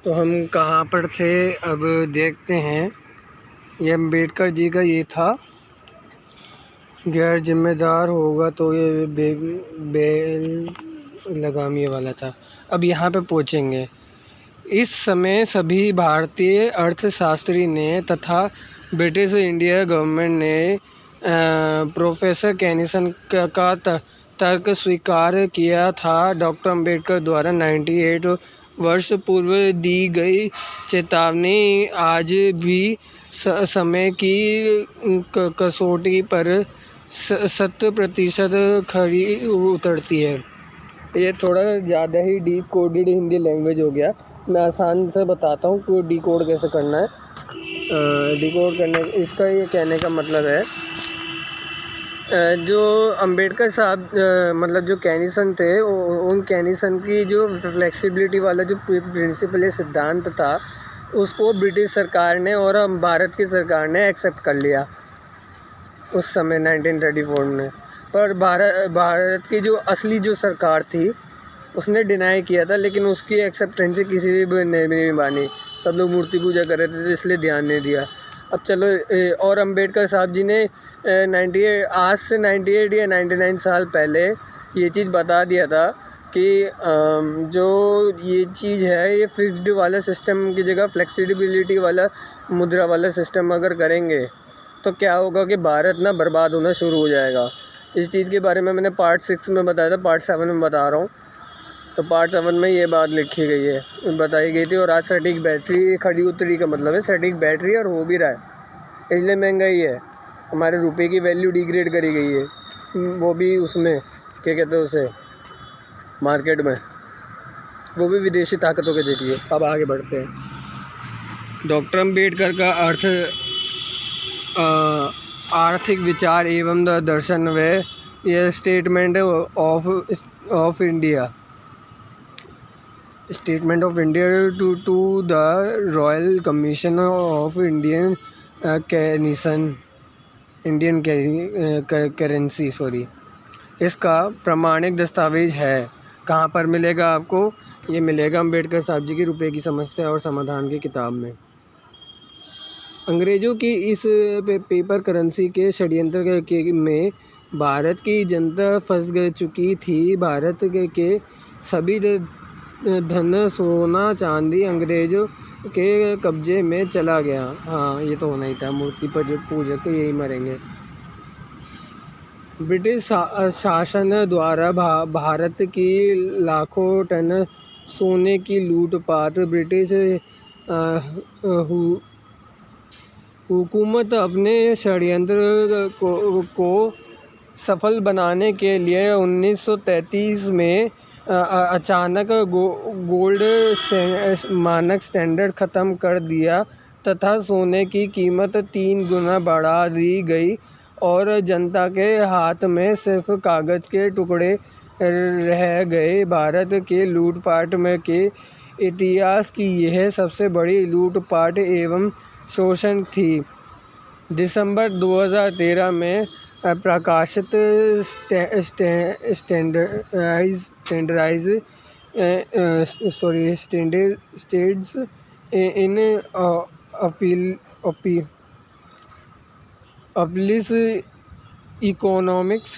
तो हम कहाँ पर थे अब देखते हैं। ये अम्बेडकर जी का ये था, गैर जिम्मेदार होगा तो ये बेल लगामी वाला था। अब यहाँ पे पहुँचेंगे। इस समय सभी भारतीय अर्थशास्त्री ने तथा ब्रिटिश इंडिया गवर्नमेंट ने प्रोफेसर कैनिसन का तर्क स्वीकार किया था। डॉक्टर अम्बेडकर द्वारा 98 वर्ष पूर्व दी गई चेतावनी आज भी समय की कसौटी पर 100% खरी उतरती है। ये थोड़ा ज़्यादा ही डीप कोडेड हिंदी लैंग्वेज हो गया। मैं आसान से बताता हूँ कि डी कोड कैसे करना है। डी कोड करने इसका ये कहने का मतलब है, जो अम्बेडकर साहब मतलब जो कैनिसन थे, उन कैनिसन की जो फ्लेक्सिबिलिटी वाला जो प्रिंसिपल सिद्धांत था, उसको ब्रिटिश सरकार ने और भारत की सरकार ने एक्सेप्ट कर लिया उस समय 1934 में। पर भारत की जो असली जो सरकार थी उसने डिनाई किया था, लेकिन उसकी एक्सेप्टेंसी किसी भी नहीं मानी। सब लोग मूर्ति पूजा कर रहे थे, इसलिए ध्यान नहीं दिया। अब चलो, और अम्बेडकर साहब जी ने 98 आज से 98 या 99 साल पहले ये चीज़ बता दिया था कि जो ये चीज़ है, ये फिक्स्ड वाला सिस्टम की जगह फ्लेक्सिबिलिटी वाला मुद्रा वाला सिस्टम अगर करेंगे तो क्या होगा कि भारत ना बर्बाद होना शुरू हो जाएगा। इस चीज़ के बारे में मैंने पार्ट 6 में बताया था, पार्ट 7 में बता रहा हूँ। तो पार्ट 7 में ये बात लिखी गई है, बताई गई थी। और आज सटीक बैटरी खड़ी उतरी का मतलब है सटीक बैटरी, और हो भी रहा है। इसलिए महंगाई है, हमारे रुपए की वैल्यू डिग्रेड करी गई है, वो भी उसमें क्या कहते हैं उसे, मार्केट में, वो भी विदेशी ताकतों के जरिए। अब आगे बढ़ते हैं। डॉक्टर अम्बेडकर का आर्थिक विचार एवं दर्शन व यह statement of India to the royal commission of Indian currency इसका प्रमाणिक दस्तावेज है। कहाँ पर मिलेगा आपको? ये मिलेगा अम्बेडकर साहब जी की रुपए की समस्या और समाधान की किताब में। अंग्रेज़ों की इस पेपर करेंसी के षड्यंत्र में भारत की जनता फंस चुकी थी। भारत के सभी धन, सोना, चांदी अंग्रेज़ों के कब्जे में चला गया। हाँ, ये तो होना ही था, मूर्ति पर पूजक यही मरेंगे। ब्रिटिश शासन द्वारा भारत की लाखों टन सोने की लूटपाट। ब्रिटिश हुकूमत अपने षड्यंत्र को सफल बनाने के लिए 1933 में अचानक गोल्ड मानक स्टैंडर्ड ख़त्म कर दिया तथा सोने की कीमत 3 गुना बढ़ा दी गई और जनता के हाथ में सिर्फ कागज़ के टुकड़े रह गए। भारत के लूटपाट में के इतिहास की यह सबसे बड़ी लूटपाट एवं शोषण थी। दिसंबर 2013 में प्रकाशित states in applied economics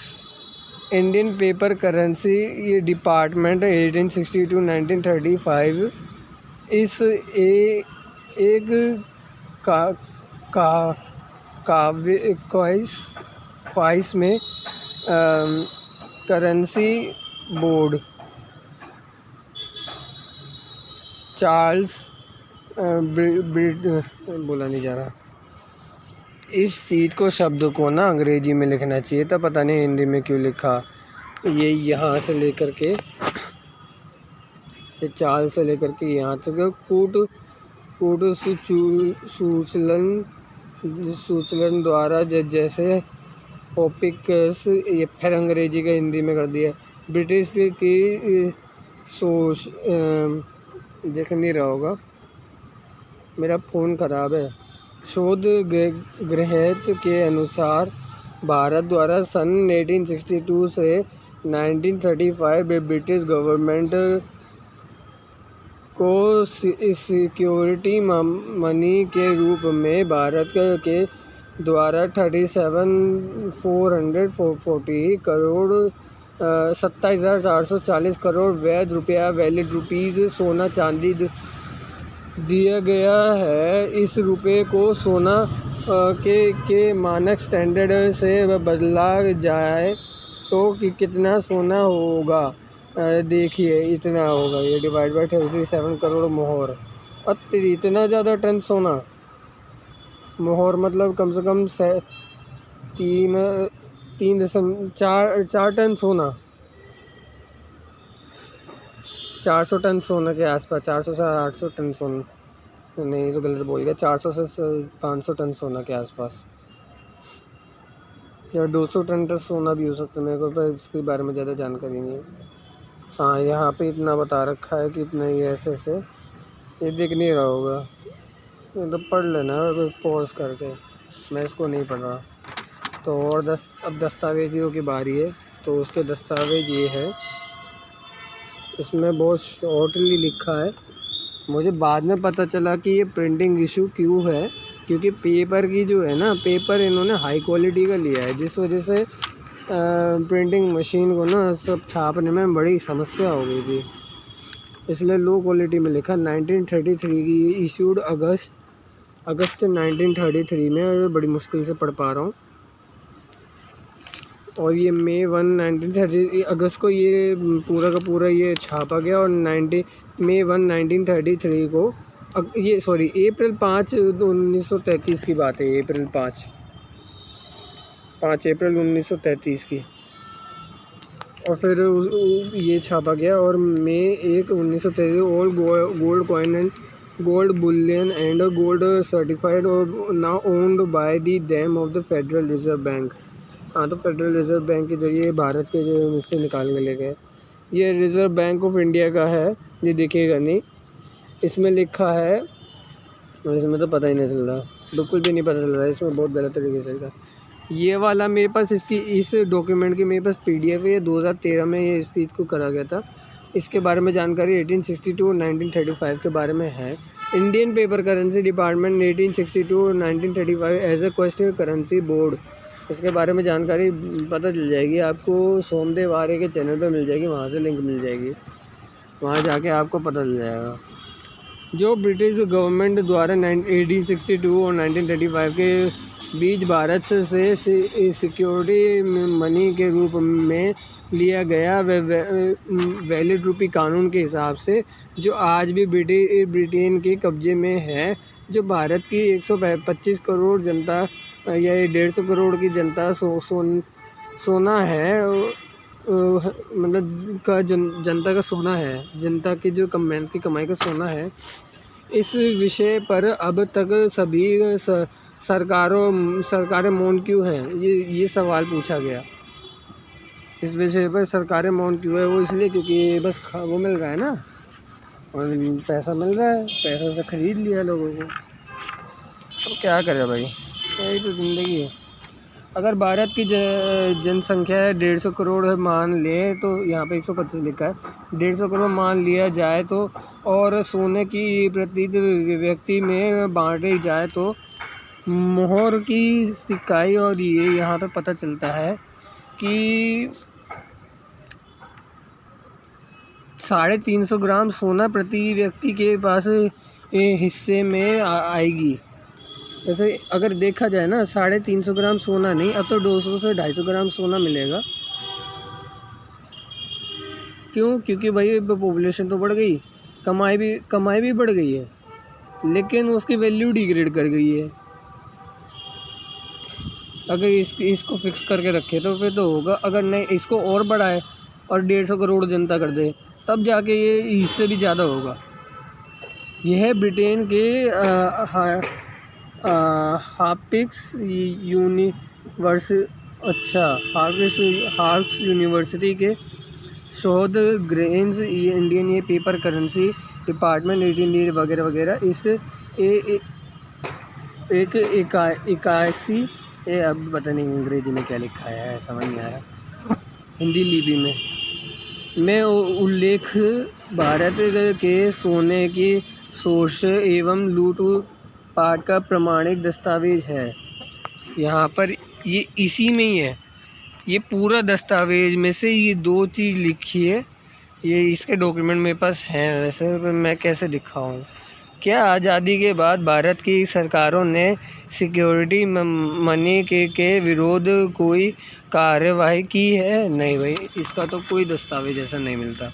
Indian paper currency department 1860 to 1935 इस एक ख्वाहिश में करेंसी बोर्ड चार्ल्स बोला नहीं जा रहा, इस चीज़ को शब्द को ना अंग्रेजी में लिखना चाहिए था, पता नहीं हिंदी में क्यों लिखा। ये यहाँ से लेकर के, ये चार्ल्स से लेकर के यहाँ तक कूट सूचलन द्वारा जैसे ओपिकस, ये फिर अंग्रेजी का हिंदी में कर दिया। ब्रिटिश की देख नहीं रहा होगा, मेरा फ़ोन ख़राब है। शोध गृहित के अनुसार भारत द्वारा सन 1862 से 1935 में ब्रिटिश गवर्नमेंट को सिक्योरिटी मनी के रूप में भारत के द्वारा 37,440 करोड़ 27,440 करोड़ वैध रुपया वैलिड रुपीज़ सोना चांदी दिया गया है। इस रुपये को सोना के मानक स्टैंडर्ड से बदला जाए तो कितना सोना होगा। देखिए इतना होगा, ये डिवाइड बाई 37 करोड़ मोहर। इतना ज़्यादा टन सोना, मोहर मतलब कम से कम 4 टन सोना, 400 टन सोना के आसपास, 400 से 800 टन सोना, नहीं तो गलत बोल गया, 400 से 500 टन सोना के आसपास, या 200 टन तक सोना भी हो सकता है। मेरे को पर इसके बारे में ज़्यादा जानकारी नहीं है। हाँ, यहाँ पे इतना बता रखा है कि इतना ही ऐसे ये दिख नहीं रहा होगा, तो पढ़ लेना पॉज करके, मैं इसको नहीं पढ़ रहा। तो और अब दस्तावेज़ियों की बारी है। तो उसके दस्तावेज़ ये है, इसमें बहुत शॉर्टली लिखा है। मुझे बाद में पता चला कि ये प्रिंटिंग इशू क्यों है, क्योंकि पेपर की जो है ना, पेपर इन्होंने हाई क्वालिटी का लिया है, जिस वजह से प्रिंटिंग मशीन को ना सब छापने में बड़ी समस्या हो गई थी, इसलिए लो क्वालिटी में लिखा। 1933 की इशूड अगस्त 1933 में, बड़ी मुश्किल से पढ़ पा रहा हूँ। और ये May 1 1930 अगस्त को ये पूरा का पूरा ये छापा गया, और May 1 1933 को ये अप्रैल 5 1933 की बात है। अप्रैल 5 अप्रैल 1933 की। और फिर ये छापा गया, और May 1 1933 all gold coin and gold bullion and gold certified और now owned by the them of the federal reserve bank. हाँ, तो फेडरल रिजर्व बैंक के जरिए भारत के जो से निकाल के ले गए। ये रिजर्व बैंक ऑफ इंडिया का है, ये दिखेगा नहीं, इसमें लिखा है, इसमें तो पता ही नहीं चल रहा, बिल्कुल भी नहीं पता चल रहा है, इसमें बहुत गलत तरीके से चल रहा है। ये वाला मेरे पास इस डॉक्यूमेंट की मेरे पास PDF है। ये 2013 में ये इस चीज़ को करा गया था। इसके बारे में जानकारी 1862 और 1935 के बारे में है। इंडियन पेपर करेंसी डिपार्टमेंट 1862 और 1935 as a question currency board, इसके बारे में जानकारी पता चल जाएगी आपको। सोमदेव आर्य के चैनल पर मिल जाएगी, वहाँ से लिंक मिल जाएगी, वहाँ जाके आपको पता चल जाएगा। जो ब्रिटिश गवर्नमेंट द्वारा 1862 और 1935 के बीच भारत से सिक्योरिटी मनी के रूप में लिया गया वैलिड रुपी कानून के हिसाब से, जो आज भी ब्रिटेन के कब्जे में है, जो भारत की 125 करोड़ जनता या 150 करोड़ की जनता सोना है, मतलब का जनता का सोना है, जनता की जो मेहनत की कमाई का सोना है। इस विषय पर अब तक सभी सरकारें मौन क्यों हैं, ये सवाल पूछा गया। इस विषय पर सरकारें मौन क्यों है, वो इसलिए क्योंकि बस वो मिल रहा है ना, और पैसा मिल रहा है, पैसा से ख़रीद लिया लोगों को। तो क्या करे भाई, यही तो ज़िंदगी है। अगर भारत की जनसंख्या 150 करोड़ मान ले, तो यहाँ पे 125 लिखा है, 150 करोड़ मान लिया जाए तो, और सोने की प्रति व्यक्ति में बांटी जाए तो मोहर की सिकाई, और ये यहाँ पे पता चलता है कि 350 ग्राम सोना प्रति व्यक्ति के पास हिस्से में आएगी। वैसे अगर देखा जाए ना, 350 ग्राम सोना नहीं, अब तो 200 से 250 ग्राम सोना मिलेगा। क्यों? क्योंकि भाई पॉपुलेशन तो बढ़ गई, कमाई भी बढ़ गई है, लेकिन उसकी वैल्यू डिग्रेड कर गई है। अगर इसको फिक्स करके रखे तो फिर तो होगा, अगर नहीं इसको और बढ़ाए और 150 करोड़ जनता कर दे, तब जाके ये इससे भी ज़्यादा होगा। यह ब्रिटेन के हार्प्स यूनिवर्सिटी के शोध ग्रेन्स इंडियन ये पेपर करेंसी डिपार्टमेंट 18 वगैरह वगैरह, इस एक इक्यासी, ये अब पता नहीं अंग्रेजी में क्या लिखा है, समझ नहीं आ रहा, हिंदी लिपि में उल्लेख भारत के सोने की शोषण एवं लूटपाट का प्रमाणिक दस्तावेज है। यहाँ पर ये इसी में ही है, ये पूरा दस्तावेज में से ये 2 चीज़ लिखी है। ये इसके डॉक्यूमेंट मेरे पास हैं, वैसे मैं कैसे दिखाऊँ। क्या आज़ादी के बाद भारत की सरकारों ने सिक्योरिटी मनी के विरोध कोई कार्यवाही की है? नहीं भाई, इसका तो कोई दस्तावेज ऐसा नहीं मिलता।